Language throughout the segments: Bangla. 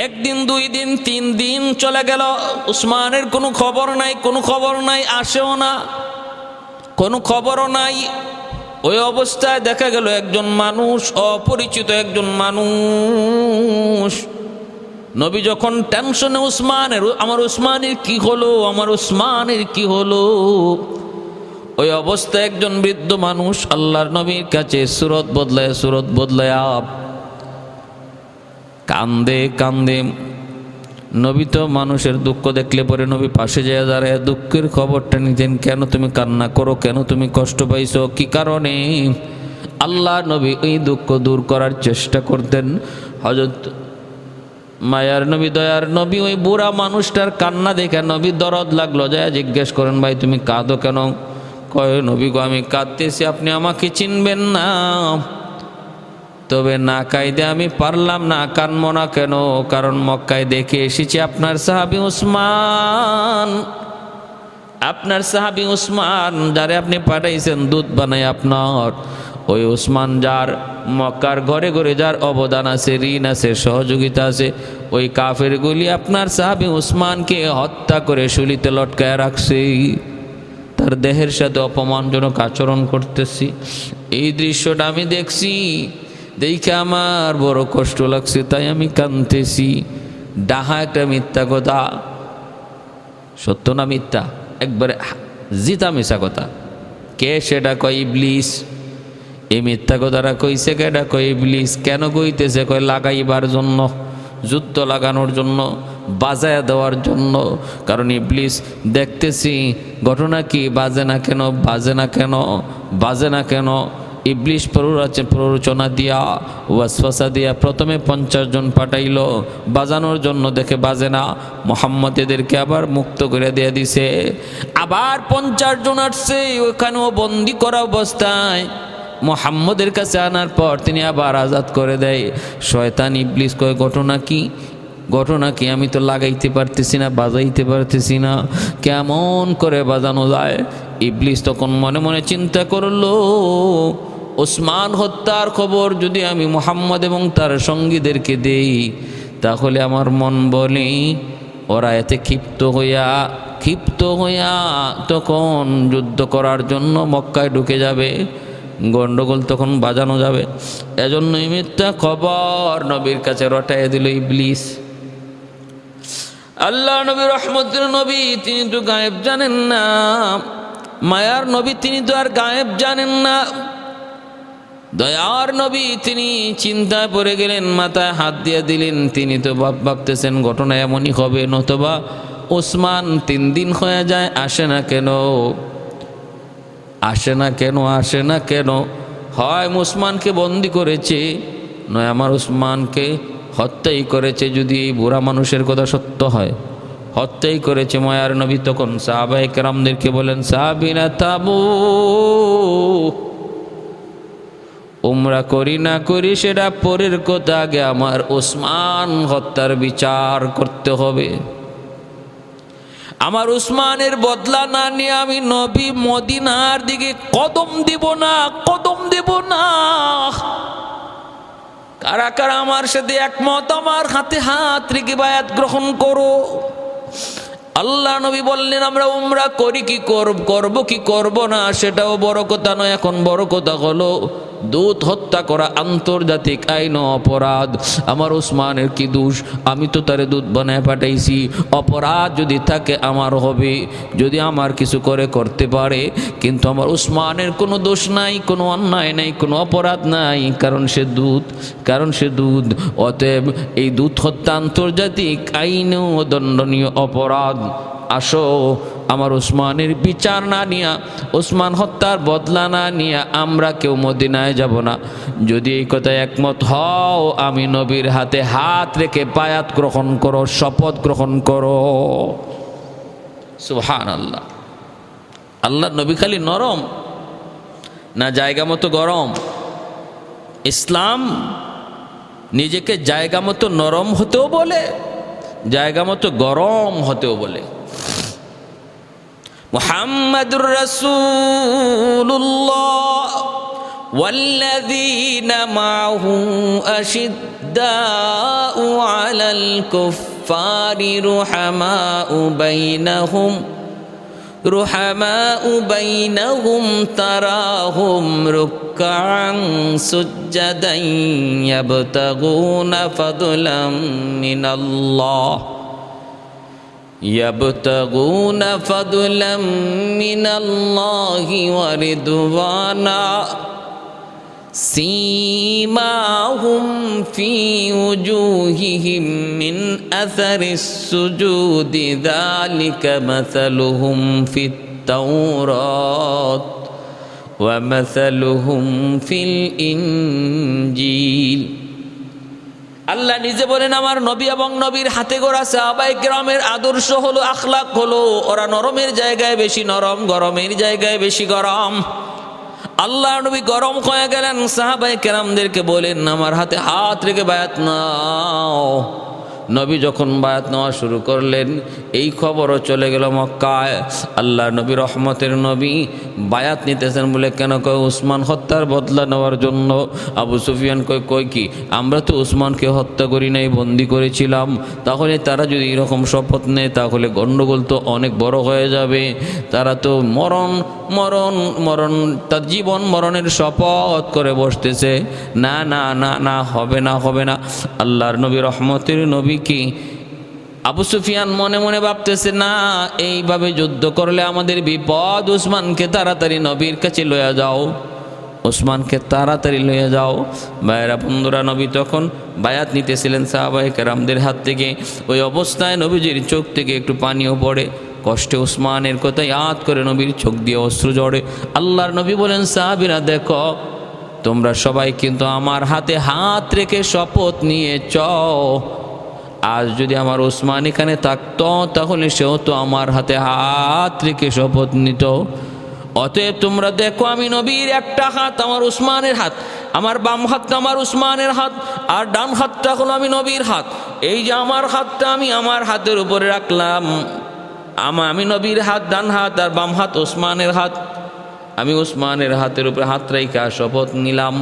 একদিন, 2 দিন, 3 দিন চলে গেল, উসমানের কোনো খবর নাই, কোনো খবর নাই, আসেও না, কোনো খবরও নাই। ওই অবস্থায় দেখা গেল একজন মানুষ, অপরিচিত একজন মানুষ, নবী যখন টেনশনে উসমানের, আমার উসমানের কি হলো, আমার উসমানের কি হলো, ওই অবস্থায় একজন বৃদ্ধ মানুষ আল্লাহর নবীর কাছে সুরত বদলায় কান্দে কান্দে। নবী তো মানুষের দুঃখ দেখলে পরে নবী পাশে যায় দাঁড়ায় দুঃখের খবরটা নিতেন। কেন তুমি কান্না করো, কেন তুমি কষ্ট পাইছো, কি কারণে? আল্লাহ নবী ওই দুঃখ দূর করার চেষ্টা করতেন। হযরত মায়ার নবী, দয়ার নবী ওই বুড়া মানুষটার কান্না দেখে নবী দরদ লাগলো, যায় জিজ্ঞেস করেন, ভাই তুমি কাঁদো কেন? কয়, নবী গো আমি কাঁদতেছি, আপনি আমাকে চিনবেন না, তবে না কাইদে আমি পারলাম না, কানবো না কেন? কারণ মক্কায় দেখে এসেছি আপনার সাহাবী উসমান, আপনার সাহাবী উসমান যারে আপনি পাঠাইছেন দুধ বানায় আপনার, ওই উসমান যার মক্কার ঘরে ঘরে যার অবদান আছে, ঋণ আছে, সহযোগিতা আছে, ওই কাফেরগুলি আপনার সাহাবী উসমানকে হত্যা করে শুলিতে লটকায় রাখছে, তার দেহের সাথে অপমানজনক আচরণ করতেছি। এই দৃশ্যটা আমি দেখছি, দেখে আমার বড় কষ্ট লাগছে, তাই আমি কাঁদতেছি। ডাহা একটা মিথ্যা কথা, সত্য না মিথ্যা? একবারে জিতা মিশা কথা। কে সেটা? কয় ইবলিস। এই মিথ্যা কথাটা কইছে কেটা? কয় ইবলিস। কেন কইতেছে? কয় লাগাইবার জন্য, যুদ্ধ লাগানোর জন্য, বাজায় দেওয়ার জন্য। কারণ ইবলিস দেখতেছি ঘটনা কি, বাজে না কেন, বাজে না কেন, বাজে না কেন। ইবলিস প্ররোচনা দিয়া, ওয়াসওয়াসা দিয়া প্রথমে 50 জন পাঠাইল বাজানোর জন্য, দেখে বাজে না, মুহাম্মদ এদেরকে আবার মুক্ত করে দিয়ে দিছে। আবার 50 জন আসছে, ওখানেও বন্দি করা অবস্থায় মুহাম্মদের কাছে আনার পর তিনি আবার আজাদ করে দেয়। শয়তান ইবলিস কয়, ঘটনা কি, ঘটনা কি? আমি তো লাগাইতে পারতেছি না, বাজাইতে পারতেছি না, কেমন করে বাজানো যায়? ইবলিস তখন মনে মনে চিন্তা করলো, ওসমান হত্যার খবর যদি আমি মুহাম্মদ এবং তার সঙ্গীদেরকে দেই, তাহলে আমার মন বলে ওরা এতে ক্ষিপ্ত হইয়া তখন যুদ্ধ করার জন্য মক্কায় ঢুকে যাবে, গন্ডগোল তখন বাজানো যাবে। এজন্যই মিথ্যা খবর নবীর কাছে রটাইয়া দিল ইবলিস। আল্লাহ নবী, রহমতের নবী, তিনি তো গায়েব জানেন না। মায়ার নবী, তিনি তো আর গায়েব জানেন না। দয়ার নবী, তিনি চিন্তায় পড়ে গেলেন, মাথায় হাত দিয়ে দিলেন। তিনি তো ভাবতেছেন ঘটনা এমনই হবে, নতবা ওসমান 3 দিন হয়ে যায়, আসে না কেন, আসে না কেন, আসে না কেন? হয় উসমানকে বন্দি করেছে, নয় আমার উসমানকে হত্যাই করেছে। যদি এই বুড়া মানুষের কথা সত্য হয়, হত্যাই করেছে। মায়ার নবী তখন সাহাবায়ে কেরামদেরকে বলেন, সাহাবীরা তাবু, উমরা করি না করি সেটা পরের কথা, আগে আমার উসমান হত্যার বিচার করতে হবে। আমার উসমানের বদলা না নিয়ে আমি নবী মদিনার দিকে কদম দিব না, কদম দেব না। কারা কারা আমার সাথে একমত, আমার হাতে হাত রেখে বায়াত গ্রহণ করো। আল্লাহ নবী বললেন, আমরা উমরা করি কি করব কি করব না সেটাও বড় কথা নয়, এখন বড় কথা হলো দুধ হত্যা করা আন্তর্জাতিক আইন অপরাধ। আমার উসমানের কি দোষ? আমি তো তারে দুধ বানায় পাঠাইছি। অপরাধ যদি থাকে আমার হবে, যদি আমার কিছু করতে পারে, কিন্তু আমার উসমানের কোনো দোষ নাই, কোনো অন্যায় নাই, কোনো অপরাধ নাই, কারণ সে দুধ। অতএব এই দুধ হত্যা আন্তর্জাতিক আইনেও দণ্ডনীয় অপরাধ। আসো, আমার উসমানের বিচার না নিয়া, উসমান হত্যার বদলা না নিয়া আমরা কেউ মদিনায় যাব না। যদি এই কথায় একমত হও, আমি নবীর হাতে হাত রেখে বায়াত গ্রহণ করো, শপথ গ্রহণ করো। সুবহানাল্লাহ। আল্লাহ নবী খালি নরম না জায়গা মতো গরম? ইসলাম নিজেকে জায়গা মতো নরম হতেও বলে, জায়গা মতো গরম হতেও বলে। মুহাম্মাদুর রাসূলুল্লাহ والذين معه أشداء على الكفار رحماء بينهم تراهم ركعا سجدا يبتغون فضلا من الله ورضوانا سيماهم في وجوههم من أثر السجود ذلك مثلهم في التوراة ومثلهم في الإنجيل আল্লাহ নিজে বলেন আমার নবী এবং নবীর হাতে গড়া সাহাবায়ে কেরামের আদর্শ হলো, আখলাক হলো, ওরা নরমের জায়গায় বেশি নরম, গরমের জায়গায় বেশি গরম। আল্লাহ নবী গরম হয়ে গেলেন, সাহাবায়ে কেরামদেরকে বলেন আমার হাতে হাত রেখে বায়াত নাও। নবী যখন বায়াত নেওয়া শুরু করলেন, এই খবরও চলে গেল মক্কায়। আল্লাহ নবী রহমতের নবী বায়াত নিতেছেন বলে কেন? কয় উসমান হত্যার বদলা নেওয়ার জন্য। আবু সুফিয়ান কয় কি আমরা তো উসমানকে হত্যা করি নাই, বন্দি করেছিলাম। তাহলে তারা যদি এরকম শপথ নেয় তাহলে গণ্ডগোল তো অনেক বড় হয়ে যাবে। তারা তো মরণ তার জীবন মরণের শপথ করে বসতেছে। না না না না, হবে না। আল্লাহর নবী রহমতের নবী কি আবু সুফিয়ান মনে মনে ভাবতেছে না, এইভাবে যুদ্ধ করলে আমাদের বিপদ। উসমানকে তাড়াতাড়ি নবীর কাছে লইয়া যাও, উসমানকে তাড়াতাড়ি লইয়া যাও। ভাইয়েরা বন্ধুরা, নবী তখন বায়াত নিতেছিলেন সাহাবায়ে কেরামদের হাত থেকে। ওই অবস্থায় নবীজির চোখ থেকে একটু পানিও পড়ে। কষ্টে উসমানের কথা ইয়াদ করে নবীর চোখ দিয়ে অশ্রু ঝরে। আল্লাহর নবী বলেন সাহাবীরা দেখো, তোমরা সবাই কিন্তু আমার হাতে হাত রেখে শপথ নিয়েছ। আজ যদি আমার উসমান এখানে থাকতো তাহলে সেও তো আমার হাতে হাত রেখে শপথ নিত। অতএব তোমরা দেখো, আমি নবীর একটা হাত আমার উসমানের হাত, আমার বাম হাতটা আমার উসমানের হাত, আর ডান হাতটা হলো আমি নবীর হাত। এই যে আমার হাতটা আমি আমার হাতের উপরে রাখলাম, আমি নবীর হাত ডান হাত, আর বাম হাত উসমানের হাত। আমি উসমানের হাতের উপরে হাত রাইখা শপথ নিলাম,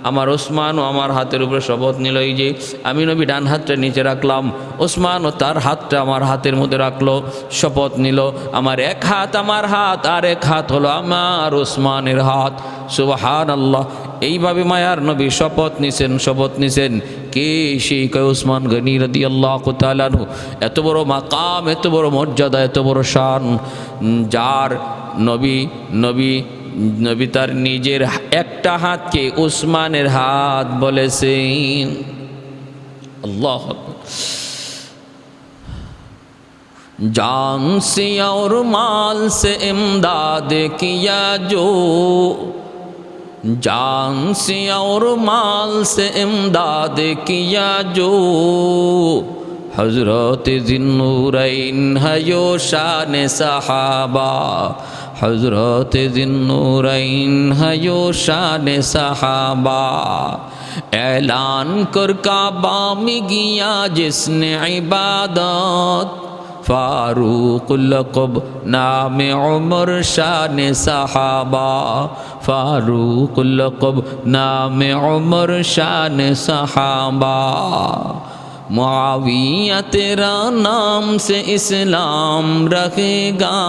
আমার ওসমানও আমার হাতের উপরে শপথ নিল। এই যে আমি নবী ডান হাতটা নিচে রাখলাম, ওসমানও তার হাতটা আমার হাতের মধ্যে রাখলো, শপথ নিল। আমার এক হাত আমার হাত, আর এক হাত হলো আমার ওসমানের হাত। সুবহানাল্লাহ। এইভাবে মায়ার নবী শপথ নিছেন। কে? সেই কয় উসমান গনি রাদিয়াল্লাহু তাআলা আনহু। এত বড় মাকাম, এত বড় মর্যাদা, এত বড় শান, যার নবী তার নিজের একটা হাতকে উসমানের হাত বলেছেন। আল্লাহ जान से और माल से इमदाद किया जो, जान से और माल से इमदाद किया जो, हजरत ज़िन्नूरैन है यो शान सहाबा, हजरत ज़िन्नूरैन है यो शान सहाबा। ऐलान कर काबा में किया जिसने इबादत, फारूक लक़ब नाम उमर शान सहाबा, फारूक लक़ब नाम उमर शान सहाबा। मुआविया तेरा नाम से इस्लाम रहेगा,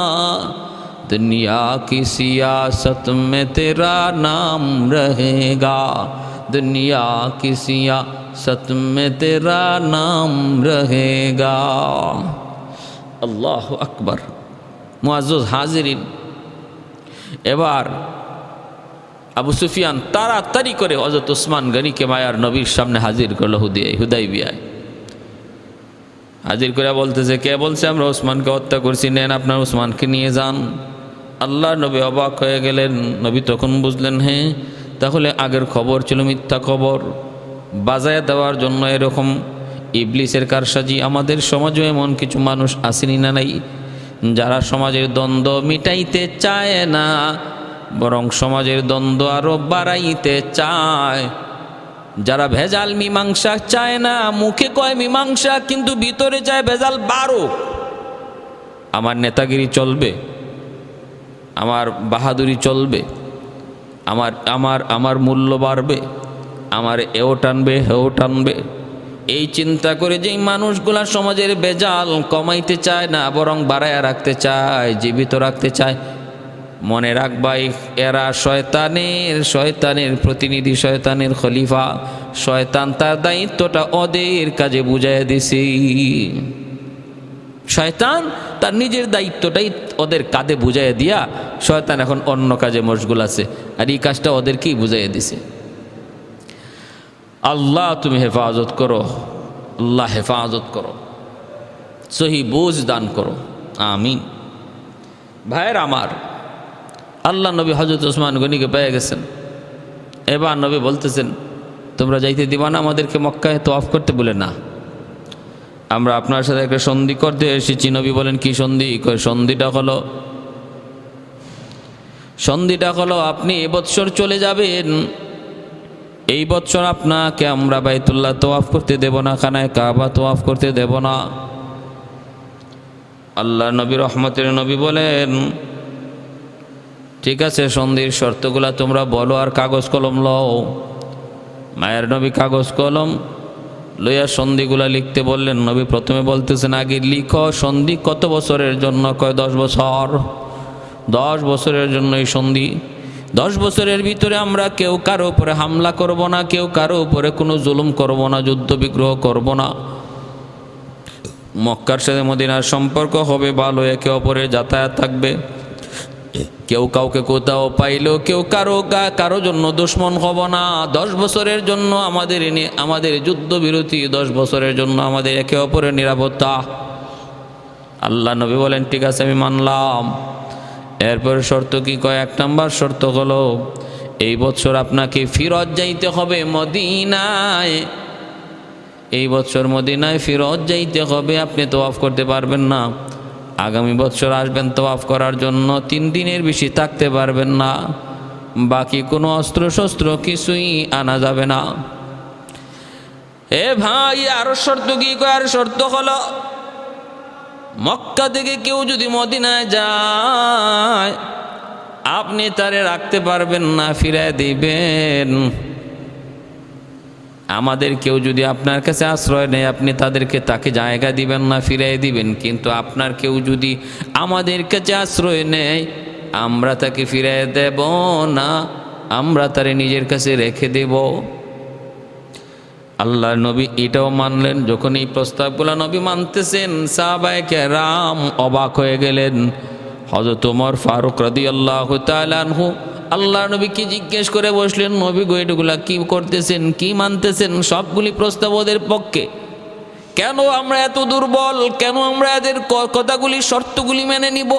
दुनिया की सियासत में तेरा नाम रहेगा, दुनिया की सियासत में तेरा नाम रहेगा। আল্লাহু আকবার। মুআজ্জাজ হাজিরিন, এবার আবু সুফিয়ান তাড়াতাড়ি করে হযরত ওসমান গনিকে মায়ার নবীর সামনে হাজির করল হুদাইবিয়ায়। হাজির করে বলতেছে, কে বলছে আমরা ওসমানকে হত্যা করছি, নেন আপনার ওসমানকে নিয়ে যান। আল্লাহ নবী অবাক হয়ে গেলেন। নবী তখন বুঝলেন, হ্যাঁ তাহলে আগের খবর ছিল মিথ্যা খবর, বাজায় দেওয়ার জন্য এরকম ইবলিসের কারসাজি। আমাদের সমাজে এমন কিছু মানুষ আসেনি না নাই, যারা সমাজের দ্বন্দ্ব মিটাইতে চায় না, বরং সমাজের দ্বন্দ্ব আরো বাড়াইতে চায়। যারা ভেজাল মীমাংসা চায় না, মুখে কয় মীমাংসা কিন্তু ভিতরে চায় ভেজাল বাড়ুক। আমার নেতাগিরি চলবে, আমার বাহাদুরি চলবে, আমার আমার আমার মূল্য বাড়বে, আমার এও টানবে হেও টানবে। এই চিন্তা করে যেই মানুষগুলা সমাজের বেজাল কমাইতে চায় না, বরং বাড়ায়া রাখতে চায়, জীবিত রাখতে চায়, মনে রাখবাই এরা শয়তানের প্রতিনিধি, শয়তানের খলিফা। শয়তান তার দায়িত্বটা ওদের কাজে বুঝাইয়া দিছে। শয়তান তার নিজের দায়িত্বটাই ওদের কাঁধে বুঝাইয়া দিয়া শয়তান এখন অন্য কাজে মশগুল আছে, আর এই কাজটা ওদেরকেই বুঝাইয়া দিছে। আল্লাহ তুমি হেফাজত করো, আল্লাহ হেফাজত করো, সহি বুঝ দান করো, আমিন। ভাইয়ের আমার, আল্লাহ নবী হযরত ওসমান গনিকে পেয়ে গেছেন। এবার নবী বলতেছেন, তোমরা যাইতে দিবা না আমাদেরকে মক্কায় তওয়াফ করতে? বলে না, আমরা আপনার সাথে একটা সন্ধি করতে এসেছি। নবী বলেন, কি সন্ধি? সন্ধিটা হলো আপনি এবছর চলে যাবেন, এই বছর আপনাকে আমরা বাইতুল্লাহ তওয়াফ করতে দেব না, খানায় কাবা তওয়াফ করতে দেব না। আল্লাহ নবী রহমতের নবী বলেন, ঠিক আছে, সন্ধির শর্তগুলা তোমরা বলো আর কাগজ কলম লও। মায়ের নবী কাগজ কলম লইয়া সন্ধিগুলা লিখতে বললেন। নবী প্রথমে বলতেছেন, আগে লিখো সন্ধি কত বছরের জন্য? কয় 10 বছর। 10 বছরের জন্য এই সন্ধি। 10 বছরের ভিতরে আমরা কেউ কারো উপরে হামলা করব না, কেউ কারো উপরে কোনো জুলুম করব না, যুদ্ধ বিগ্রহ করব না। মক্কার সাথে মদিনার সম্পর্ক হবে ভালো, একে অপরের যাতায়াত থাকবে, কেউ কাউকে কোথাও পাইলেও কেউ কারো জন্য দুশ্মন হব না। 10 বছরের জন্য আমাদের যুদ্ধবিরতি, 10 বছরের জন্য আমাদের একে অপরের নিরাপত্তা। আল্লাহ নবী বলেন, ঠিক আছে, আমি মানলাম। এরপরে শর্ত কি? কয় 1 নম্বর শর্ত হলো, এই বছর আপনাকে ফিরত যাইতে হবে মদিনায়। এই বছর মদিনায় ফিরত যাইতে হবে, আপনি তওয়াফ করতে পারবেন না। আগামী বছর আসবেন তওয়াফ করার জন্য, 3 দিনের বেশি থাকতে পারবেন না। বাকি কোনো অস্ত্র শস্ত্র কিছুই আনা যাবে না। এ ভাই, আরো শর্ত কি? আর শর্ত হলো, মক্কা থেকে কেউ যদি মদিনায় যায়, আপনি তারে রাখতে পারবেন না, ফিরায় দিবেন। আমাদের কেউ যদি আপনার কাছে আশ্রয় নেয়, আপনি তাকে জায়গা দিবেন না, ফিরাই দিবেন। কিন্তু আপনার কেউ যদি আমাদের কাছে আশ্রয় নেয়, আমরা তাকে ফিরাই দেব না, আমরা তারে নিজের কাছে রেখে দেব। আল্লাহ নবী এটাও মানলেন। যখন এই প্রস্তাবগুলো নবী মানতেছেন, সাহাবায়ে কেরাম অবাক হয়ে গেলেন। হযরত ওমর ফারুক রাদিয়াল্লাহু তাআলা আনহু আল্লাহ নবীকে জিজ্ঞেস করে বসলেন, নবী গো, এগুলা কি করতেছেন, কি মানতেছেন? সবগুলি প্রস্তাব ওদের পক্ষে। কেন আমরা এত দুর্বল? কেন আমরা এদের কথাগুলি, শর্তগুলি মেনে নিব?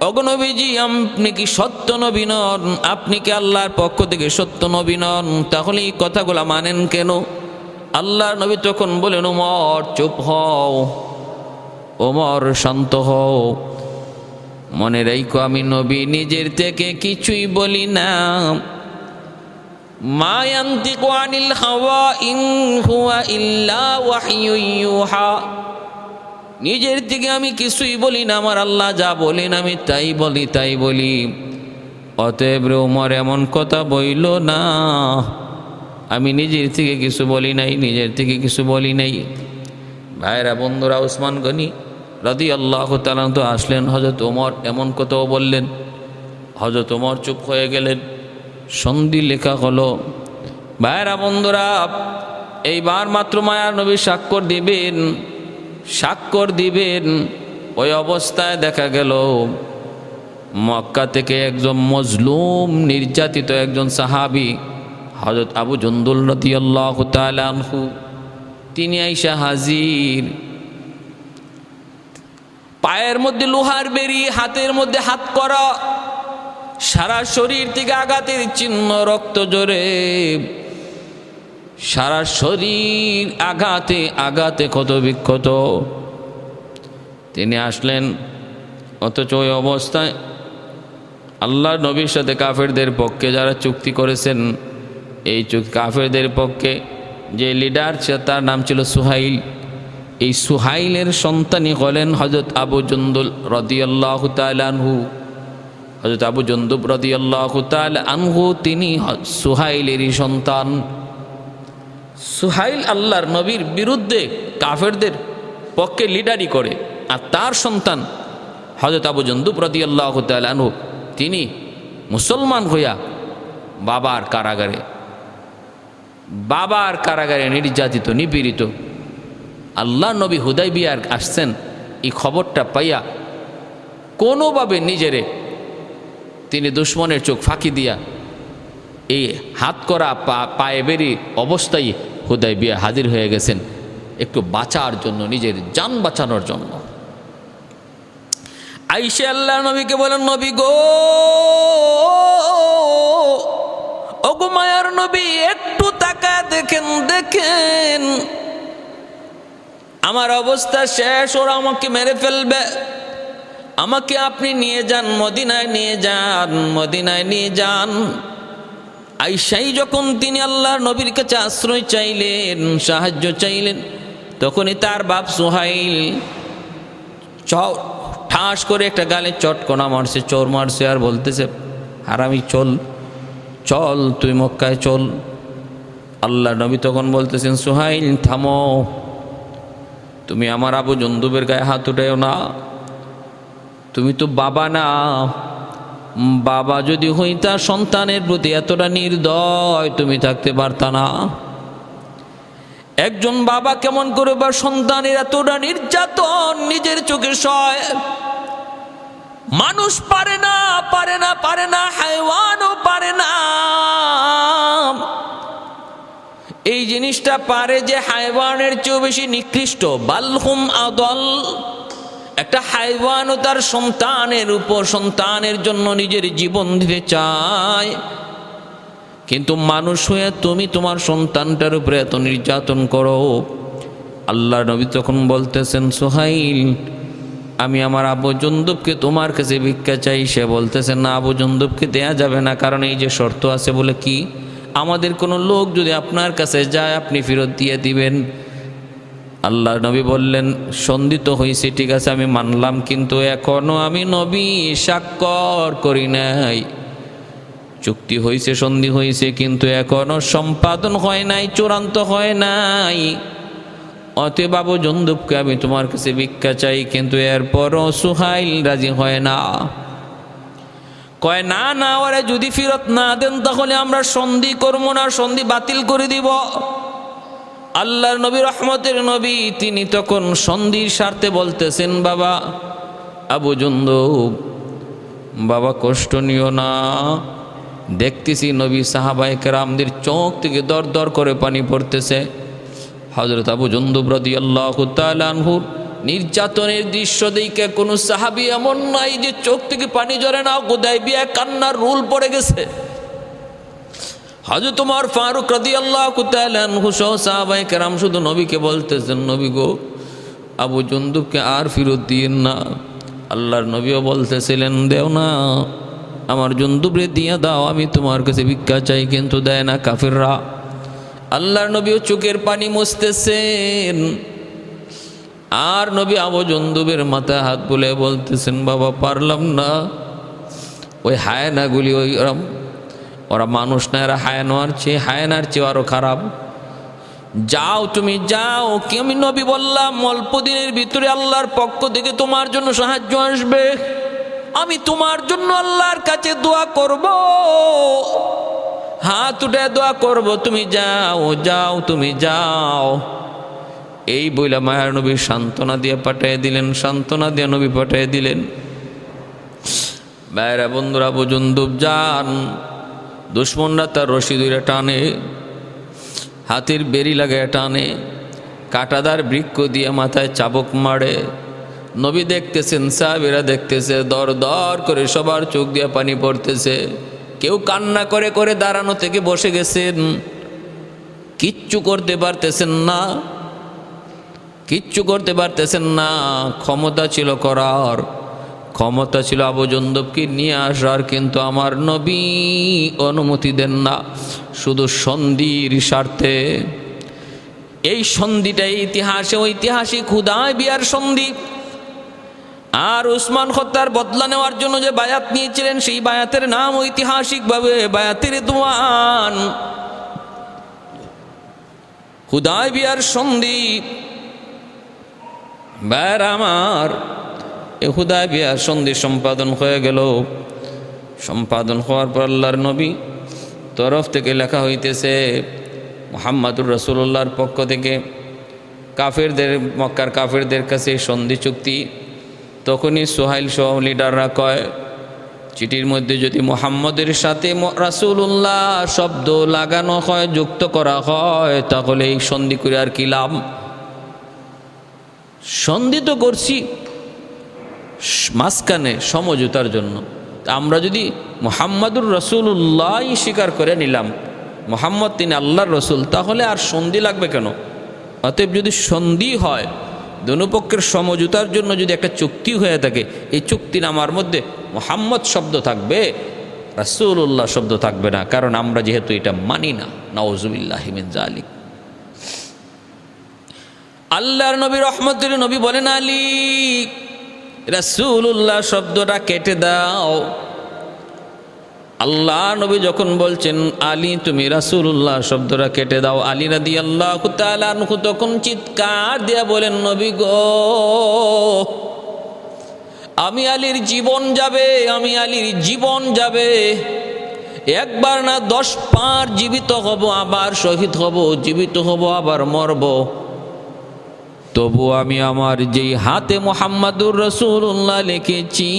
ওগো নবীজি, আপনি কি সত্য নবী নন? আপনি কি আল্লাহর পক্ষ থেকে সত্য নবী নন? তাহলে এই কথাগুলা মানেন কেন? আল্লাহ নবী তখন বলেন, ওমর চুপ হও, ওমর শান্ত হও, মনে রাখো আমি নবী নিজের থেকে কিছুই বলি না। মা ইয়ানতিকু আনিল হাওয়া ইন হুয়া ইল্লা ওয়াহয়ুন ইউহা। নিজের থেকে আমি কিছুই বলি না, আমার আল্লাহ যা বলেন আমি তাই বলি। অতএব ওমর এমন কথা বইল না, আমি নিজের থেকে কিছু বলি নাই। ভাইরা বন্ধুরা, ওসমান গনি রাদিয়াল্লাহু তাআলা তো আসলেন, হযরত ওমর এমন কথাও বললেন। হযরত ওমর চুপ হয়ে গেলেন। সন্ধি লেখা হলো। ভাইরা বন্ধুরা, এইবার মাত্র মায়ার নবী স্বাক্ষর দিবেন। ওই অবস্থায় দেখা গেল মক্কা থেকে একজন মজলুম, নির্যাতিত একজন সাহাবী হযরত আবু জুন্দুল রাদিয়াল্লাহু তাআলা আনহু, তিনি আইসা হাজির। পায়ের মধ্যে লোহার বেরি, হাতের মধ্যে হাত করা, সারা শরীর থেকে আঘাতের চিহ্ন, রক্ত জোরে, সারা শরীর আঘাতে ক্ষত বিক্ষত। তিনি আসলেন, অথচ ওই অবস্থায় আল্লাহর নবীর সাথে কাফেরদের পক্ষে যারা চুক্তি করেছেন, এই কাফেরদের পক্ষে যে লিডার ছিল তার নাম ছিল সুহাইল। এই সুহাইলের সন্তানই হলেন হযরত আবু জুন্দুল রাদিয়াল্লাহু তাআলা আনহু। হযরত আবু জুনদুব রাদিয়াল্লাহু তাআলা আনহু তিনি সুহাইলেরই সন্তান। সুহাইল আল্লাহর নবীর বিরুদ্ধে কাফেরদের পক্ষে লিডারি করে, আর তার সন্তান হযরত আবু জুনদুব রাদিয়াল্লাহু তাআলা আনহু তিনি মুসলমান হইয়া বাবার কারাগারে নির্যাতিত নিপীড়িত। আল্লাহ নবী হুদাইবিয়ার আসছেন, এই খবরটা পাইয়া কোনোভাবে নিজেরে তিনি দুশ্মনের চোখ ফাঁকি দিয়া এই হাত করা পায়ে বেরি অবস্থায় হুদাইবিয়া হাজির হয়ে গেছেন একটু বাঁচার জন্য, নিজের জান বাঁচানোর জন্য। আইসা আল্লাহ নবীকে বলেন, নবী গো, ওগো মায়ার নবী, একটু তাকায় দেখেন আমার অবস্থা শেষ, ওরা আমাকে মেরে ফেলবে, আমাকে আপনি নিয়ে যান, মদিনায় নিয়ে যান। আইসাই যখন তিনি আল্লাহর নবীর কাছে আশ্রয় চাইলেন, সাহায্য চাইলেন, তখনই তার বাপ সুহাইল ঠাস করে একটা গালে চটকনা মারছে, চোর মারছে, আর বলতেছে, হারামি চল তুই মক্কায় চল। আল্লাহ নবী তখন বলতেছেন, সুহাইল থামো, তুমি আমার আবু জুনদুবের গায়ে হাত উঠাও না, তুমি তো বাবা না, বাবা যদি হইতা সন্তানের প্রতি এতটা নির্দয় তুমি থাকতে পারতা না। একজন বাবা কেমন করে বা সন্তানের এতটা নির্যাতন নিজের চোখে সয়? মানুষ পারে না, হায়ওয়ানও পারে না। এই জিনিসটা পারে যে হায়ওয়ানের চেয়েও বেশি নিকৃষ্ট, বালহুম আদল। একটা হায়ওয়ানও তার সন্তানের জন্য নিজের জীবন দিতে চায়, কিন্তু মানুষ হয়ে তুমি তোমার সন্তানটার উপরে এত নির্যাতন করো। আল্লাহ নবী তখন বলতেছেন, সুহাইল আমি আমার আবু জুনদুবকে তোমার কাছে ভিক্ষা চাই। সে বলতেছেন, না, আবু জুনদুবকে দেয়া যাবে না, কারণ এই যে শর্ত আছে। বলে কি? আমাদের কোনো লোক যদি আপনার কাছে যায় আপনি ফেরত দিয়ে দিবেন। আল্লাহ নবী বললেন, সন্ধি তো হয়েছে, ঠিক আছে আমি মানলাম, কিন্তু এখনো আমি নবী স্বাক্ষর করি নাই। চুক্তি হয়েছে, সন্ধি হয়েছে, কিন্তু এখনো সম্পাদন হয় নাই, চূড়ান্ত হয় নাই। অতএব আবু জুনদুবকে আমি তোমার কাছে ভিক্ষা চাই। কিন্তু এরপরও সুহাইল রাজি হয় না, কয় না, ওরা যদি ফেরত না দেন তাহলে আমরা সন্ধি করবো না, সন্ধি বাতিল করে দিব। আল্লাহর নবী, রহমতের নবী, তিনি তখন সন্ধির স্বার্থে বলতেছেন, বাবা আবু জুনদুব, বাবা কষ্ট নিও না। দেখতেছি নবী সাহাবায়ে কেরামদের চোখ থেকে দর দর করে পানি পড়তেছে। হযরত আবু জুনদুব রাদিয়াল্লাহু তাআলা আনহু নির্যাতনের দৃশ্য দেখে কোনো সাহাবী এমন নাই যে চোখ থেকে পানি ঝরে না। হুদাইবিয়া কান্নার রুল পড়ে গেছে। হযরত ওমর ফারুক রাদিয়াল্লাহু তাআলা আনহু সহ সাহাবায়ে কেরাম শুধু নবীকে বলতেছেন, নবী গো, আবু জুনদুবকে আর ফেরত দিয়েন না। আল্লাহর নবীও বলতেছিলেন, দেও না, আমার জুনদুবরে দিয়ে দাও, আমি তোমার কাছে ভিক্ষা চাই, কিন্তু দেয় না কাফেররা। আল্লাহর নবীও চোখের পানি মুছতেছেন, আর নবী আবু জুনদুবের মাথায় হাত বুলে বলতেছেন, বাবা পারলাম না। ওই হায়নাগুলি ওরা মানুষ না, এরা হায়নার চেয়ে আরো খারাপ। যাও, তুমি যাও। কি আমি নবী বললাম, অল্প দিনের ভিতরে আল্লাহর পক্ষ থেকে তোমার জন্য সাহায্য আসবে, আমি তোমার জন্য আল্লাহর কাছে দোয়া করব, হাত উঠে দোয়া করব, তুমি যাও, তুমি যাও। এই বইলা মায়ার নবী সান্ত্বনা দিয়ে পাঠিয়ে দিলেন, সান্ত্বনা দিয়ে নবী পাঠিয়ে দিলেন। ভাইরা বন্ধুরা, আবু জুনদুব যান, দুশ্মনরা তার রশি ধরে টানে, হাতের বেরি লাগায় টানে, কাঁটাদার বৃক্ষ দিয়ে মাথায় চাবুক মারে। নবী দেখতেছেন, সাহাবীরা দেখতেছে, দর দর করে সবার চোখ দিয়ে পানি পড়তেছে। কেউ কান্না করে করে দাঁড়ানো থেকে বসে গেছেন, কিচ্ছু করতে পারতেছেন না। ক্ষমতা ছিল করার, ক্ষমতা ছিল আবু জুনদুবকে নিয়ে আসার, কিন্তু আমার নবী অনুমতি দেন না, শুধু সন্ধির স্বার্থে। এই সন্ধিটা ইতিহাসে ঐতিহাসিক হুদায়বিয়ার সন্ধি। আর উসমান খত্তার বদলা নেওয়ার জন্য যে বায়াত নিয়েছিলেন সেই বায়াতের নাম ঐতিহাসিকভাবে বায়াতের রিদওয়ান। হুদায়বিয়ার সন্ধি ভাইয়ের আমার, এ হুদায়বিয়ার সন্ধি সম্পাদন হয়ে গেল। সম্পাদন হওয়ার পর আল্লাহর নবী তরফ থেকে লেখা হইতেছে মুহাম্মাদুর রাসূলুল্লাহর পক্ষ থেকে কাফেরদের, মক্কার কাফেরদের কাছে সন্ধি চুক্তি। তখনই সোহাইল সহ লিডাররা কয়, চিঠির মধ্যে যদি মুহাম্মদের সাথে রাসূলুল্লাহ শব্দ লাগানো হয়, যুক্ত করা হয়, তাহলে এই সন্ধি করে আর কি লাভ? সন্ধি তো করছি মাঝখানে সমঝোতার জন্য। আমরা যদি মুহাম্মাদুর রাসূলুল্লাহই স্বীকার করে নিলাম, মুহাম্মদ তিনি আল্লাহর রসুল, তাহলে আর সন্ধি লাগবে কেন? অতএব যদি সন্ধি হয়, দুপক্ষের সমঝোতার জন্য যদি একটা চুক্তি হয়ে থাকে, এই চুক্তিনামার মধ্যে মুহাম্মদ শব্দ থাকবে, রাসূলুল্লাহ শব্দ থাকবে না, কারণ আমরা যেহেতু এটা মানি না। নাউযুবিল্লাহি মিন যালিক। আল্লাহর নবী রহমতের নবী বলেন, আলী রাসূলুল্লাহ শব্দটা কেটে দাও। আল্লাহ নবী যখন বলছেন আলী তুমি রাসূলুল্লাহ শব্দটা কেটে দাও, আলী রাদিয়াল্লাহু তাআলা আনহু তখন চিৎকার দিয়া বলেন, নবী গো, আমি আলীর জীবন যাবে, আমি আলীর জীবন যাবে। একবার না 10 বার জীবিত হব, আবার শহীদ হব, জীবিত হব, আবার মরব, তবু আমি আমার যেই হাতে মুহাম্মাদুর রাসূলুল্লাহ লিখেছি,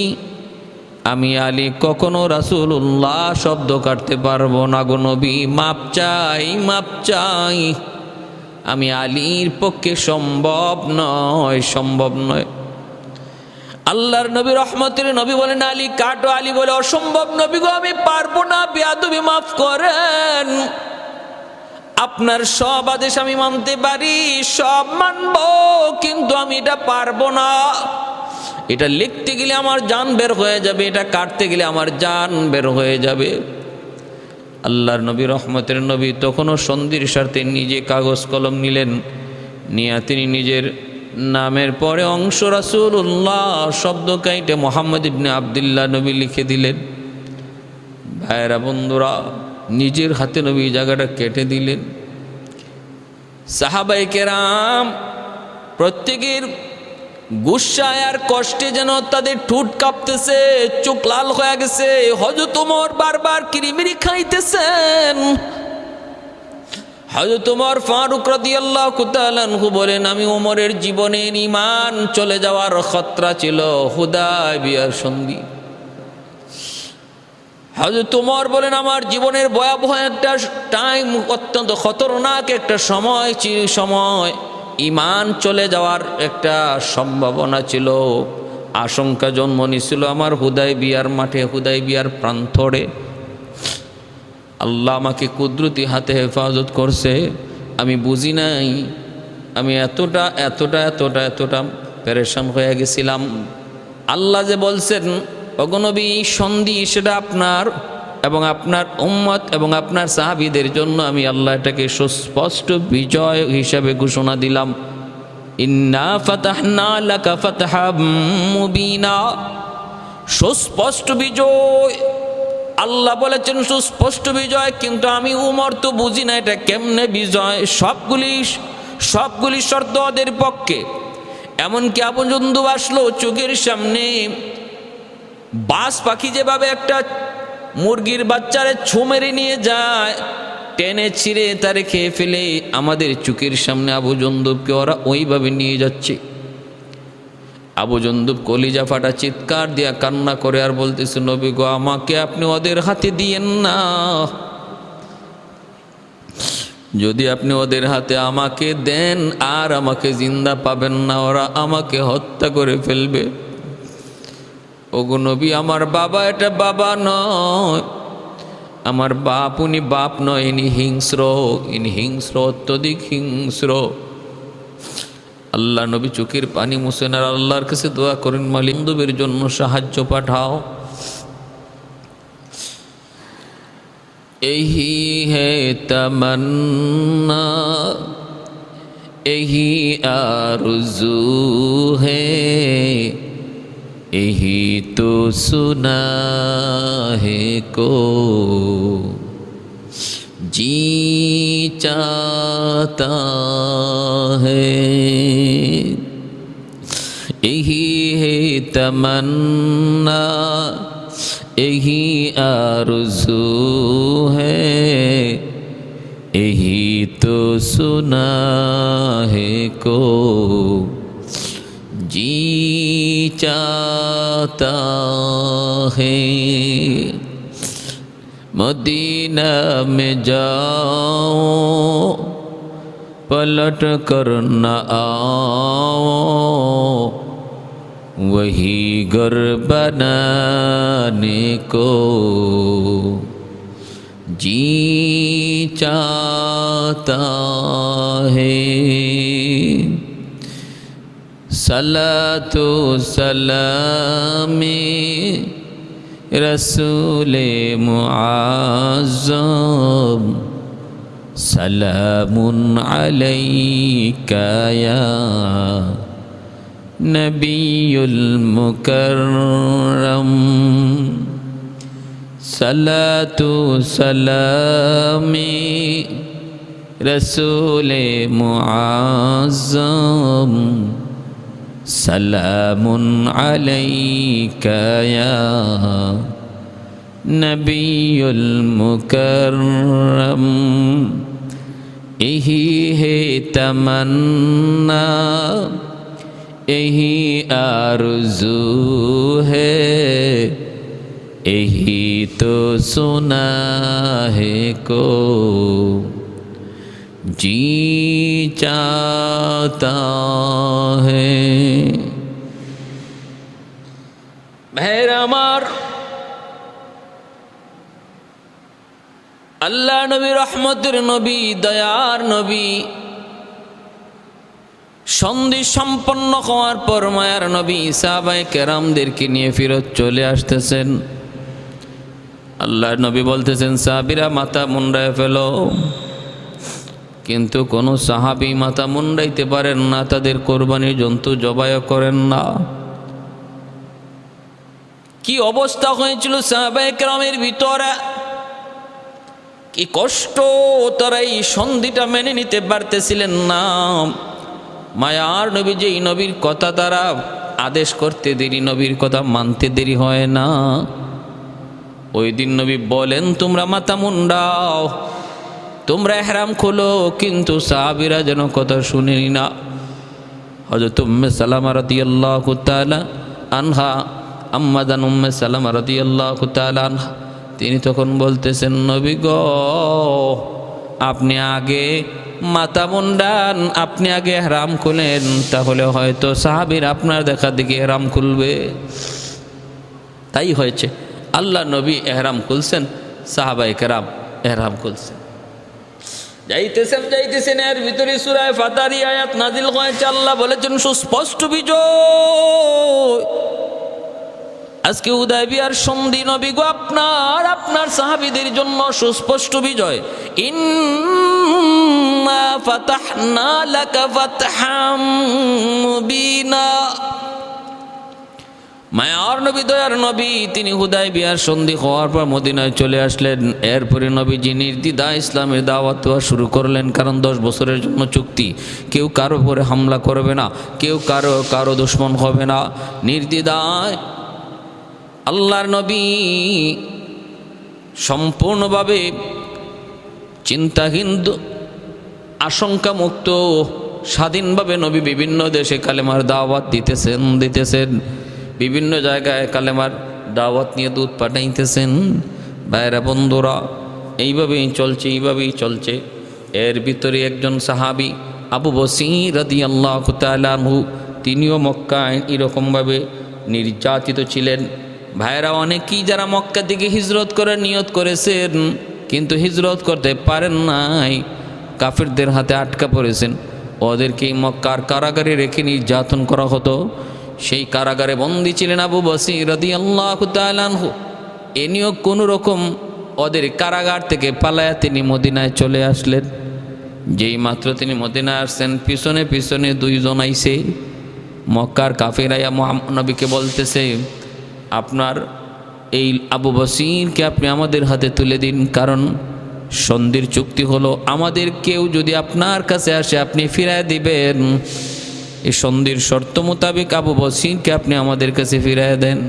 আমি আলী কখনো রাসূলুল্লাহ শব্দ কাটতে পারবো না গো নবী, মাপ চাই, মাপ চাই। আমি আলীর পক্ষে সম্ভব নয়, সম্ভব নয়। আল্লাহর নবী রহমতের নবী বলেন, আলী কাটো। আলী বলে, অসম্ভব নবী গো, আমি পারবো না, বেয়াদবি মাফ করেন। আপনার সব আদেশ আমি মানতে পারি, সব মানবো, কিন্তু আমি এটা পারবো না। এটা লিখতে গেলে আমার জান বের হয়ে যাবে, এটা কাটতে গেলে আমার জান বের হয়ে যাবে। আল্লাহর নবী রহমতের নবী তখনও সন্ধির স্বার্থে নিজে কাগজ কলম নিলেন, নিয়ে তিনি নিজের নামের পরে অংশ রাসূলুল্লাহ শব্দ কাইটে মুহাম্মদ ইবনে আবদুল্লাহ নবী লিখে দিলেন। ভাইরা বন্ধুরা, নিজের হাতে নবী জায়গাটা কেটে দিলেন। সাহাবায়ে কেরাম প্রত্যেকের গুসায় আর কষ্টে যেন তাদের ঠোঁট কাঁপতেছে, চোখ লাল হয়ে গেছে। হযরত ওমর বারবার কিরিমিরি খাইতেছেন। হযরত ওমর ফারুক রাদিয়াল্লাহু তাআলা আনহু বলেন, আমি ওমরের জীবনের ঈমান চলে যাওয়ার খতরা ছিল হুদায়বিয়ার সন্ধি। হযরত ওমর বলেন, আমার জীবনের ভয়াবহ একটা টাইম, অত্যন্ত খতরনাক একটা সময়, ঈমান চলে যাওয়ার একটা সম্ভাবনা ছিল, আশঙ্কা জন্ম নিছিল আমার হুদায়বিয়ার মাঠে, হুদায়বিয়ার প্রান্তরে। আল্লাহ আমাকে কুদরতি হাতে হেফাজত করছে, আমি বুঝি নাই। আমি এতটা এতটা এতটা এতটা পেরেশান হয়ে গেছিলাম। আল্লাহ যে বলছেন, ওগো নবী, সন্ধি সেটা আপনার এবং আপনার উম্মত এবং আপনার সাহাবীদের জন্য আমি আল্লাহ এটাকে সুস্পষ্ট বিজয় হিসাবে ঘোষণা দিলাম। ইন্না ফাতাহনা লাকা ফাতহাম মুবিনা, সুস্পষ্ট বিজয়। আল্লাহ বলেছেন সুস্পষ্ট বিজয়, কিন্তু আমি উমর তো বুঝি না এটা কেমনে বিজয়। সবগুলি শর্ত ওদের পক্ষে। এমনকি আবু জুন্দুব আসলো চোখের সামনে, বাজ পাখি যেভাবে একটা মুরগির বাচ্চারে ছো মেরে নিয়ে যায়, টেনে ছিঁড়ে তারে খেয়ে ফেলে, আমাদের চোখের সামনে আবু জুন্দুবকে ওরা ওইভাবে নিয়ে যাচ্ছে। আবু জুন্দুব কলিজা ফাটা চিৎকার দিয়া কান্না করে আর বলতেছে, নবী গো, আমাকে আপনি ওদের হাতে দিয়েন না। যদি আপনি ওদের হাতে আমাকে দেন, আর আমাকে জিন্দা পাবেন না, ওরা আমাকে হত্যা করে ফেলবে। ওগো নবী, আমার বাবা এটা বাবা নয়, আমার বাপ উনি বাপ নয়, ইনি হিংস্র, অত্যধিক হিংস্র। আল্লাহ নবী চোখের পানি মুছেন আর আল্লাহর কাছে দোয়া করেন, মালিক বন্ধুদের জন্য সাহায্য পাঠাও। यही है तमन्ना, यही आरज़ू है, यही तो सुना है को जी चाहता है, यही है तमन्ना यही आरज़ू है, यही तो सुना है को जी चाहता है। मदीना में जाओ पलट कर न आओ, वही घर बनाने को जी चाहता है। सलातो सलामी रसूले मुआज़्ज़म, सलामुन अलैका या नबीयुल मुकर्रम। सलातो सलामी रसूले मुआज़्ज़म, सलामुन अलैका या नबीयुल मुकर्रम। यही है तमन्ना यही आरज़ू है, यही तो सुना है को जी चाहता है। भाइরা আমার, আল্লাহ নবী রহমতের নবী দয়ার নবী সন্ধি সম্পন্ন হওয়ার পর মায়ার নবী সাহাবায়ে কেরামদেরকে নিয়ে ফিরত চলে আসতেছেন। আল্লাহ নবী বলতেছেন সাহাবীরা মাথা মুন্ডায় ফেলো, কিন্তু কোনো সাহাবী মাথা মুন্ডাইতে পারেন না, তাদের কোরবানির জন্তু জবাই করেন না। কি অবস্থা হয়েছিল সাহাবায়ে কেরামের ভিতরে, কি কষ্ট, তারা এই সন্ধিটা মেনে নিতে পারতেছিলেন না। মায়ার নবী যেই নবীর কথা তারা আদেশ করতে দেরি, নবীর কথা মানতে দেরি হয় না। ওই দিন নবী বলেন তোমরা মাথা মুন্ডাও, তোমরা ইহরাম খোলো, কিন্তু সাহাবীরা যেন কথা শুনেনি না। হযরত উম্মে সালামা রাদিয়াল্লাহু তাআলা আনহা, আম্মাজান উম্মে সালামা রাদিয়াল্লাহু তাআলা আনহা, তিনি তখন বলতেছেন নবী গো, আপনি আগে মাথা মুন্ডান, আপনি আগে ইহরাম খুলেন, তাহলে হয়তো সাহাবীর আপনার দেখা দেখি ইহরাম খুলবে। তাই হয়েছে, আল্লাহ নবী ইহরাম খুলছেন, সাহাবায়ে কেরাম ইহরাম খুলছেন। যাইতেছেন এর ভিতরে সূরা ফাতিহার আয়াত নাজিল হয়েছে। আল্লাহ বলেছেন সুস্পষ্ট বিজয়। আজকে হুদায়বিয়ার সন্ধি নবী গো আপনার সাহাবীদের জন্য সুস্পষ্ট বিজয়। ইন্না ফাতাহনা লাকা ফাতহাম মুবিনা। মায়ার নবী দয়ার নবী তিনি হুদায়বিয়ার সন্ধি হওয়ার পর মদিনায় চলে আসলেন। এরপরে নবীজি নির্দ্বিধায় ইসলামের দাওয়াত দেওয়া শুরু করলেন, কারণ 10 বছরের জন্য চুক্তি, কেউ কারো উপরে হামলা করবে না, কেউ কারো দুশমন হবে না। নির্দ্বিধায় আল্লাহর নবী সম্পূর্ণভাবে চিন্তাহীন, আশঙ্কা মুক্ত, স্বাধীনভাবে নবী বিভিন্ন দেশে কালেমার দাওয়াত দিতেছেন, বিভিন্ন জায়গায় কালেমার দাওয়াত নিয়ে দূত পাঠাইতেছেন। ভাইরা বন্ধুরা, এইভাবেই চলছে। এর ভিতরে একজন সাহাবী আবু বসীর রাদিয়াল্লাহু তাআলা আনহু, তিনিও মক্কায় এরকমভাবে নির্যাতিত ছিলেন। ভাইরা অনেকেই যারা মক্কা থেকে হিজরত করার নিয়ত করেছেন কিন্তু হিজরত করতে পারেন নাই, কাফেরদের হাতে আটকা পড়েছেন, ওদেরকেই মক্কার কারাগারে রেখে নির্যাতন করা হতো। সেই কারাগারে বন্দী ছিলেন আবু বসীর রাদিয়াল্লাহু তাআলা আনহু। এ নিয়েও কোনো রকম ওদের কারাগার থেকে পালায়া তিনি মদিনায় চলে আসলেন। যেই মাত্র তিনি মদিনায় আসছেন, পিছনে 2 জন আইছে। মক্কার কাফিরাইয়া নবীকে বলতেছে, আপনার এই আবু বসিরকে আপনি আমাদের হাতে তুলে দিন, কারণ সন্ধির চুক্তি হলো আমাদের কেউ যদি আপনার কাছে আসে আপনি ফিরায় দিবেন। এই সন্ধির শর্ত মোতাবেক আবু বসিরকে আপনি আমাদের কাছে ফিরায় দেন।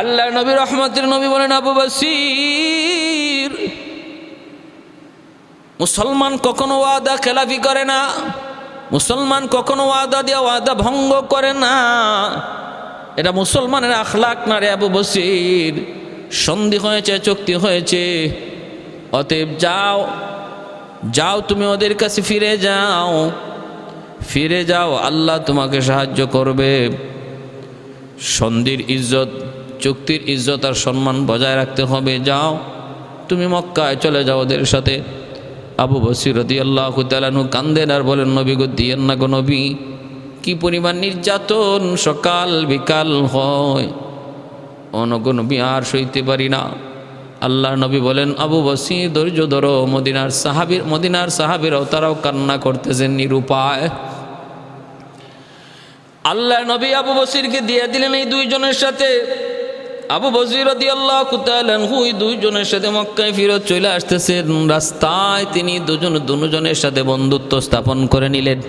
আল্লাহ নবী রহমতের নবী বলেন, আবু বসির, মুসলমান কখনো ওয়াদা খেলাফি করে না, মুসলমান কখনো ওয়াদা দিয়ে ওয়াদা ভঙ্গ করে না, এটা মুসলমানের আখলাক না রে আবু বসির। সন্ধি হয়েছে, চুক্তি হয়েছে, অতএব যাও, যাও তুমি ওদের কাছে ফিরে যাও, ফিরে যাও, আল্লাহ তোমাকে সাহায্য করবে। সন্ধির ইজ্জত, চুক্তির ইজ্জত আর সম্মান বজায় রাখতে হবে। যাও তুমি মক্কায় চলে যাও ওদের সাথে। আবু বসির রাদিয়াল্লাহু তাআলা আনহু কান্দেন আর বলেন, নবী গো দিয়েন না গো নবী, কি পরিমাণ নির্যাতন সকাল বিকাল হয়, অনগো নবী আর সইতে পারি না। আল্লাহ নবী বলেন, আবু বসির ধৈর্য ধরো। মদিনার সাহাবীরাও তারাও কান্না করতেছেন নিরুপায়। আল্লাহ নবী আবু বসিরকে দিয়ে দিলেন এই দুইজনের সাথে। আবু বসির রাদিয়াল্লাহু তাআলা আনহু এই দুইজনের সাথে মক্কায় ফিরত চলে আসতেছেন। রাস্তায় তিনি দুজনের সাথে বন্ধুত্ব স্থাপন করে নিলেন।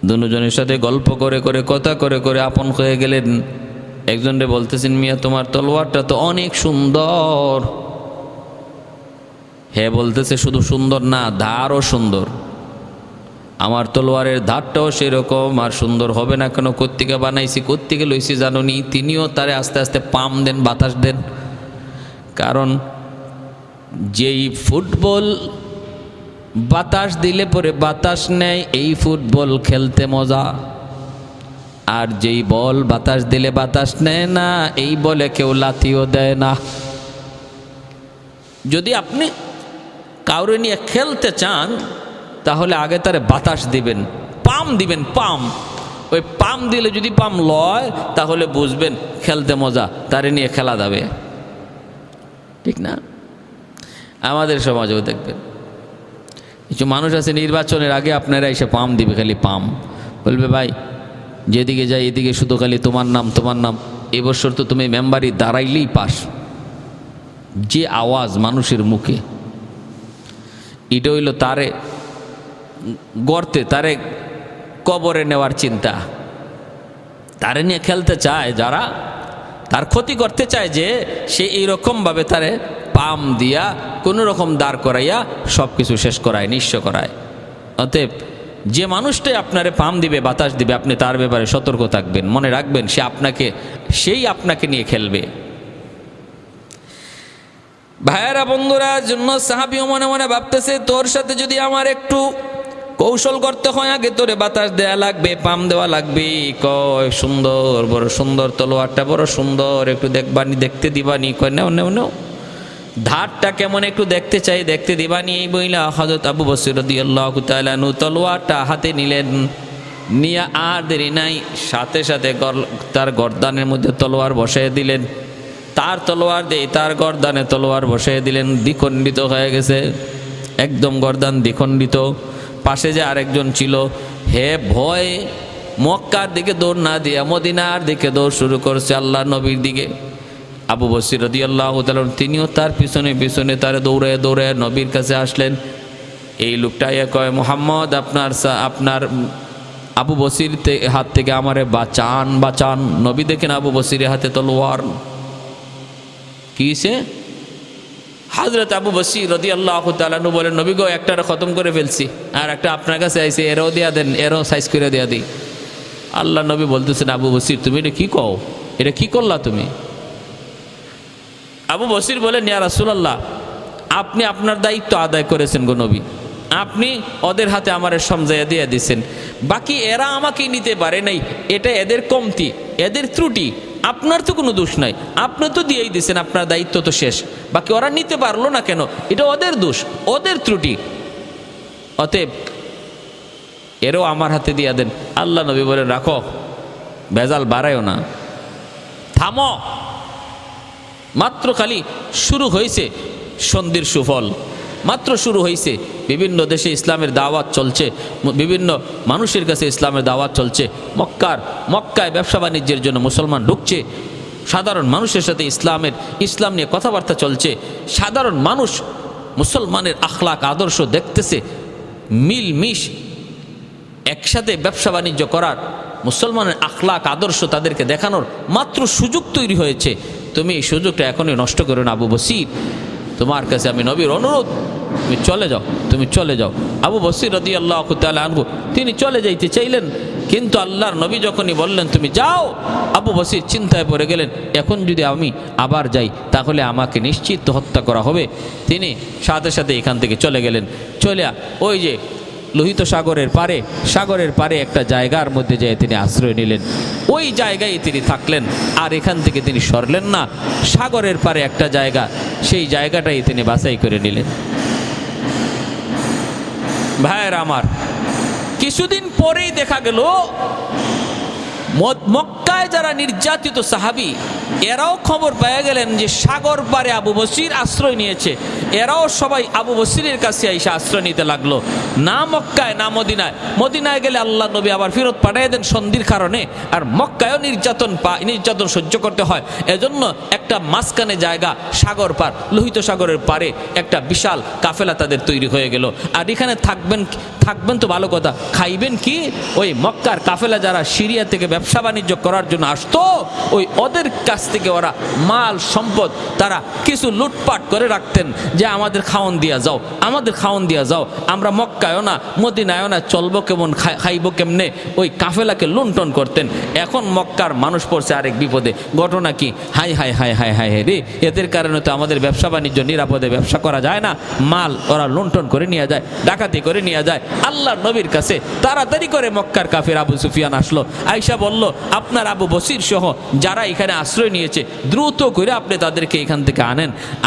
দুজনের সাথে গল্প করে করে, কথা করে করে আপন হয়ে গেলেন। একজনরে বলতেছেন, মিয়া তোমার তলোয়ারটা তো অনেক সুন্দর। হ্যাঁ বলতেছে, শুধু সুন্দর না, ধারও সুন্দর। আমার তলোয়ারের ধারটাও সেরকম, আর সুন্দর হবে না কেন? কোত্থেকে বানাইছি, কোত্থেকে লইছি জানো নি? তিনিও তারে আস্তে আস্তে পাম দেন, বাতাস দেন। কারণ যেই ফুটবল বাতাস দিলে পরে বাতাস নেয়, এই ফুটবল খেলতে মজা। আর যেই বল বাতাস দিলে বাতাস নেয় না, এই বলে কেউ লাথিও দেয় না। যদি আপনি কাউরে নিয়ে খেলতে চান তাহলে আগে তারে বাতাস দিবেন, পাম দিবেন, পাম। ওই পাম দিলে যদি পাম লয় তাহলে বুঝবেন খেলতে মজা, তারে নিয়ে খেলা যাবে, ঠিক না? আমাদের সমাজেও দেখবেন কিছু মানুষ আছে, নির্বাচনের আগে আপনারা এসে পাম দিবে, খালি পাম বলবে, ভাই যেদিকে যাই এদিকে শুধু খালি তোমার নাম, তোমার নাম। এবছর তো তুমি মেম্বারি দাঁড়াইলেই পাস। যে আওয়াজ মানুষের মুখে, এটা হইল তারে গর্তে, তারে কবরে নেওয়ার চিন্তা। তারে নিয়ে খেলতে চায় যারা, তার ক্ষতি করতে চায়, যে সে এইরকমভাবে তারে পাম দিয়া কোনো রকম দাঁড় করাইয়া সব কিছু শেষ করায়, নিঃস্ব করায়। অতএব যে মানুষটাই আপনারে পাম দিবে, বাতাস দিবে, আপনি তার ব্যাপারে সতর্ক থাকবেন, মনে রাখবেন সেই আপনাকে নিয়ে খেলবে। ভাইয়েরা বন্ধুরা, জন্য সাহাবীও মনে মনে ভাবতেছে, তোর সাথে যদি আমার একটু কৌশল করতে হয়, আগে তোরে বাতাস দেওয়া লাগবে, পাম দেওয়া লাগবে। কয় সুন্দর, বড় সুন্দর তলোয়ারটা, বড় সুন্দর, একটু দেখবানি, দেখতে দিবানি। কয় নেও নেও নেও, ধারটা কেমন একটু দেখতে চাই, দেখতে দিবানি। এই বইলা হযরত আবু বসর রাদিয়াল্লাহু তাআলা আনহু তলোয়ারটা হাতে নিলেন। নিয়ে আর দেরি নাই, সাথে সাথে তার গর্দানের মধ্যে তলোয়ার বসাই দিলেন। তার তলোয়ার দিয়ে তার গর্দানে তলোয়ার বসাই দিলেন। দ্বিখণ্ডিত হয়ে গেছে, একদম গর্দান দ্বিখণ্ডিত। পাশে যে আরেকজন ছিল, হে ভয় মক্কার দিকে দৌড় না দিয়া মদিনার দিকে দৌড় শুরু করছে, আল্লাহ নবীর দিকে। আবু বসর রাদিয়াল্লাহু তাআলা তিনিও তার পিছনে পিছনে তার দৌড়ে দৌড়ে নবীর কাছে আসলেন। এই লোকটা কয়, মুহাম্মদ আপনার আবু বসির হাত থেকে আমারে বাঁচান, বাঁচান। নবী দেখেন আবু বসিরের হাতে তলোয়ার। কিসে? হযরত আবু বসির রাদিয়াল্লাহু তাআলা আনহু বলেন, নবী গো, একটারে খতম করে ফেলছি, আর একটা আপনার কাছে আইছে, এরও দিয়া দেন, এরও সাইজ করে দিয়া দিই। আল্লাহ নবী বলতেছেন, আবু বসির তুমি এটা কি কও, এটা কি করলা তুমি? আবু বসির বলেন, ইয়া রাসূলুল্লাহ, আপনি আপনার দায়িত্ব আদায় করেছেন গো নবী, আপনি ওদের হাতে আমারে সমঝাইয়া দিয়ে দিয়েছেন। বাকি এরা আমাকে নিতে পারে নাই, এটা এদের কমতি, এদের ত্রুটি, আপনার তো কোনো দোষ নাই, আপনি তো দিয়েই দিয়েছেন, আপনার দায়িত্ব তো শেষ। বাকি ওরা নিতে পারলো না কেন, এটা ওদের দোষ, ওদের ত্রুটি। অতএব এরও আমার হাতে দিয়া দেন। আল্লাহ নবী বলেন, রাখো, ভেজাল বাড়ায়ও না, থামো। মাত্র খালি শুরু হয়েছে সন্ধির সুফল, মাত্র শুরু হয়েছে। বিভিন্ন দেশে ইসলামের দাওয়াত চলছে, বিভিন্ন মানুষের কাছে ইসলামের দাওয়াত চলছে। মক্কায় ব্যবসা বাণিজ্যের জন্য মুসলমান ঢুকছে। সাধারণ মানুষের সাথে ইসলাম নিয়ে কথাবার্তা চলছে। সাধারণ মানুষ মুসলমানের আখলাক আদর্শ দেখতেছে, মিলমিশ একসাথে ব্যবসা বাণিজ্য করার, মুসলমানের আখলাক আদর্শ তাদেরকে দেখানোর মাত্র সুযোগ তৈরি হয়েছে। তুমি এই সুযোগটা এখনই নষ্ট করো না আবু বসির। তোমার কাছে আমি নবীর অনুরোধ, তুমি চলে যাও। আবু বসির রাদিয়াল্লাহু তাআলা আনহু তিনি চলে যাইতে চাইলেন, কিন্তু আল্লাহর নবী যখনই বললেন তুমি যাও, আবু বসির চিন্তায় পড়ে গেলেন, এখন যদি আমি আবার যাই তাহলে আমাকে নিশ্চিত হত্যা করা হবে। তিনি সাথে সাথে এখান থেকে চলে গেলেন। চলে ওই যে লোহিত সাগরের পারে একটা জায়গার মধ্যে যেয়ে তিনি আশ্রয় নিলেন। ওই জায়গায় তিনি থাকলেন, আর এখান থেকে তিনি সরলেন না। সাগরের পারে একটা জায়গা, সেই জায়গাটাই তিনি বাছাই করে নিলেন। ভাইয়েরা আমার, কিছুদিন পরেই দেখা গেল মক্কায় যারা নির্যাতিত সাহাবী, এরাও খবর পেয়ে গেলেন যে সাগর পারে আবু বসির আশ্রয় নিয়েছে। এরাও সবাই আবু বসিরের কাছে এসে আশ্রয় নিতে লাগলো। না মক্কায় না মদিনায় গেলে আল্লাহ নবী আবার ফেরত পাঠিয়ে দেন সন্ধির কারণে, আর মক্কায়ও নির্যাতন সহ্য করতে হয়। এজন্য একটা মাঝখানে জায়গা, সাগর পার, লোহিত সাগরের পারে একটা বিশাল কাফেলা তাদের তৈরি হয়ে গেল। আর এখানে থাকবেন তো ভালো কথা, খাইবেন কি? ওই মক্কার কাফেলা যারা সিরিয়া থেকে ব্যবসা বাণিজ্য করার জন্য আসতো, ওই ওদের কাছ থেকে ওরা মাল সম্পদ তারা কিছু লুটপাট করে রাখতেন, যে আমাদের খাওন দিয়া যাও, আমরা মক্কায়ও না মদিনায়ও না, চলবো কেমন, খাইবো কেমনে, ওই কাফেলাকে লুণ্ঠন করতেন। এখন মক্কার মানুষ পড়ছে আরেক বিপদে। ঘটনা কি? হাই রে, এদের কারণে তো আমাদের ব্যবসা বাণিজ্য নিরাপদে ব্যবসা করা যায় না, মাল ওরা লুণ্ঠন করে নিয়ে যায়, ডাকাতি করে নিয়ে যায়। আল্লাহর নবীর কাছে তাড়াতাড়ি করে মক্কার কাফের আবু সুফিয়ান আসলো, আয়েশা বলল আপনার আবু বসির সহ যারা এখানে আশ্রয় নিয়েছে দ্রুত করে আপনি তাদেরকে এখান থেকে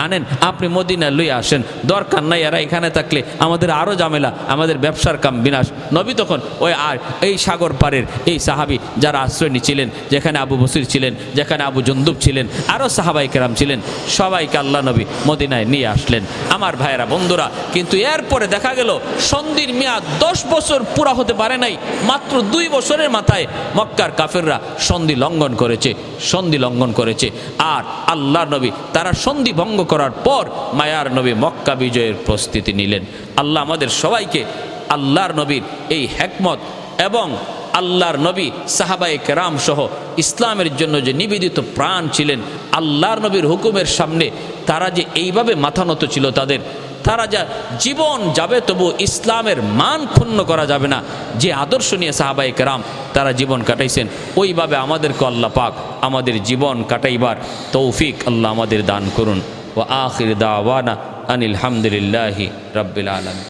আনেন, আপনি মদিনায় লইয়া আসেন, দরকার নাই এরা এখানে থাকলে আমাদের আরও ঝামেলা, আমাদের ব্যবসার কাম বিনাশ। নবী তখন এই সাগর পারের এই সাহাবী যারা আশ্রয় নিয়েছিলেন, যেখানে আবু বসির ছিলেন, যেখানে আবু জুন্দুব ছিলেন, আরও সাহাবাই কেরাম ছিলেন, সবাইকে আল্লাহ নবী মদিনায় নিয়ে আসলেন। আমার ভাইয়েরা বন্ধুরা, কিন্তু এরপরে দেখা গেল সন্ধির মেয়াদ 10 বছর পুরা হতে পারে নাই, মাত্র 2 বছরের মাথায় মক্কার কাফেররা সন্ধি লঙ্ঘন করেছে। আর আল্লাহ নবী তারা সন্ধি ভঙ্গ করার পর মায়ার নবী মক্কা বিজয়ের প্রস্তুতি নিলেন। আল্লাহ আমাদের সবাইকে আল্লাহর নবীর এই হিকমত এবং আল্লাহর নবী সাহাবায়ে কেরাম সহ ইসলামের জন্য যে নিবেদিত প্রাণ ছিলেন, আল্লাহর নবীর হুকুমের সামনে তারা যে এইভাবে মাথা নত ছিল, তারা যা জীবন যাবে তবু ইসলামের মান ক্ষুণ্ণ করা যাবে না, যে আদর্শ নিয়ে সাহাবায়ে কেরাম তারা জীবন কাটাইছেন, ওইভাবে আমাদেরকে আল্লাহ পাক আমাদের জীবন কাটাইবার তৌফিক আল্লাহ আমাদের দান করুন। ওয়া আখির দাওয়ানা আনিল হামদুলিল্লাহি রাব্বিল আলামিন।